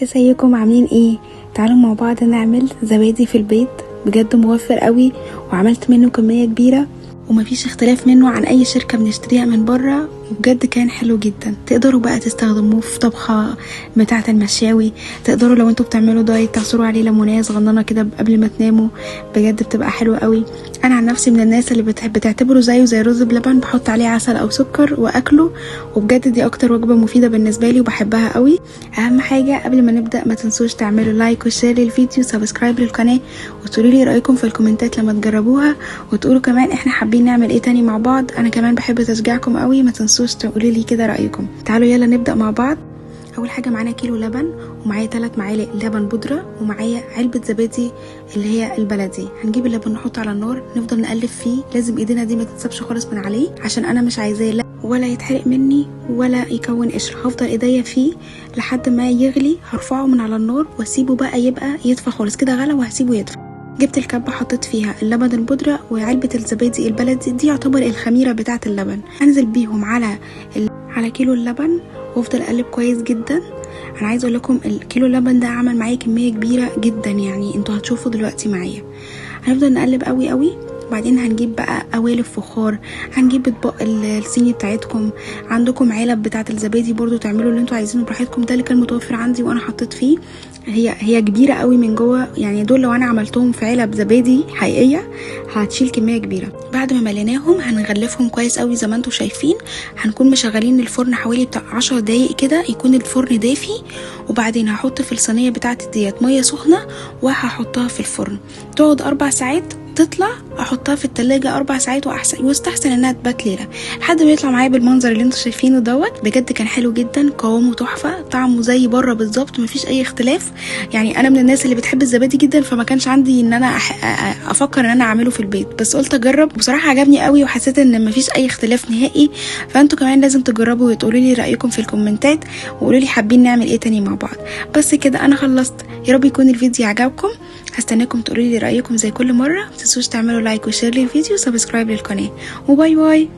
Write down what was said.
ازيكم عاملين ايه؟ تعالوا مع بعض نعمل زبادي في البيت. بجد موفر قوي وعملت منه كمية كبيرة ومفيش اختلاف منه عن اي شركة بنشتريها من بره، وبجد كان حلو جدا. تقدروا بقى تستخدموه في طبخة بتاعة المشاوي، تقدروا لو انتوا بتعملوا دايت تعصروا عليه ليمونيه صغننه كده قبل ما تناموا، بجد بتبقى حلوة قوي. انا عن نفسي من الناس اللي بتحب تعتبره زيه زي رز بلبن، بحط عليه عسل او سكر واكله، وبجد دي اكتر وجبة مفيدة بالنسبة لي وبحبها قوي. اهم حاجة قبل ما نبدأ ما تنسوش تعملوا لايك وشير للفيديو، سبسكرايب للقناة، وتقولوا لي رأيكم في الكومنتات لما تجربوها، وتقولوا كمان احنا حابين نعمل ايه تاني مع بعض. انا كمان بحب تشجيعكم قوي، ما تنسوش تقولوا لي كده رأيكم. تعالوا يلا نبدأ مع بعض. اول حاجه معانا كيلو لبن، ومعايا 3 معالق لبن بودره، ومعايا علبه زبادي اللي هي البلدي. هنجيب اللبن نحطه على النار، نفضل نقلب فيه، لازم ايدينا دي ما تتسابش خالص من عليه عشان انا مش عايزاه لا ولا يتحرق مني ولا يكون قشر. هفضل ايديا فيه لحد ما يغلي، هرفعه من على النار واسيبه بقى يبقى يدفى خالص كده، غلى وهسيبه يدفى. جبت الكبه حطيت فيها اللبن البودره وعلبه الزبادي البلدي، دي يعتبر الخميره بتاعه اللبن. انزل بيهم على كيلو اللبن وافضل اقلب كويس جدا. انا عايزه اقول لكم الكيلو اللبن ده عمل معايا كميه كبيره جدا، يعني انتوا هتشوفوا دلوقتي معايا. هنفضل نقلب قوي قوي. وبعدين هنجيب بقى قوالب فخار، هنجيب اطباق الصيني بتاعتكم، عندكم علب بتاعه الزبادي برضو، تعملوا اللي انتوا عايزينه براحتكم. ده اللي كان متوفر عندي وانا حطيت فيه. هي كبيره قوي من جوه، يعني دول لو انا عملتهم في علب زبادي حقيقيه هتشيل كميه كبيره. بعد ما مليناهم هنغلفهم كويس قوي زي ما انتم شايفين. هنكون مشغلين الفرن حوالي بتاع 10 دقايق كده، يكون الفرن دافي. وبعدين هحط في الصينيه بتاعتي ديت ميه سخنه وهحطها في الفرن تقعد 4 ساعات، تطلع احطها في التلاجة 4 ساعات، واستحسن انها تبات ليله لحد ما يطلع معايا بالمنظر اللي انتوا شايفينه دوت. بجد كان حلو جدا، قوامه تحفه، طعمه زي بره بالظبط، مفيش اي اختلاف. يعني انا من الناس اللي بتحب الزبادي جدا، فما كانش عندي ان انا افكر ان انا اعمله في البيت، بس قلت اجرب. بصراحه عجبني قوي وحسيت ان مفيش اي اختلاف نهائي. فانتوا كمان لازم تجربوا وتقولوا لي رايكم في الكومنتات، وقولوا لي حابين نعمل ايه تاني مع بعض. بس كده انا خلصت. يا رب يكون الفيديو عجبكم، هستناكم تقولوا لي رايكم زي كل مره. متنسوش تعملوا لايك وشير للفيديو وسبسكرايب للقناه، وباي باي.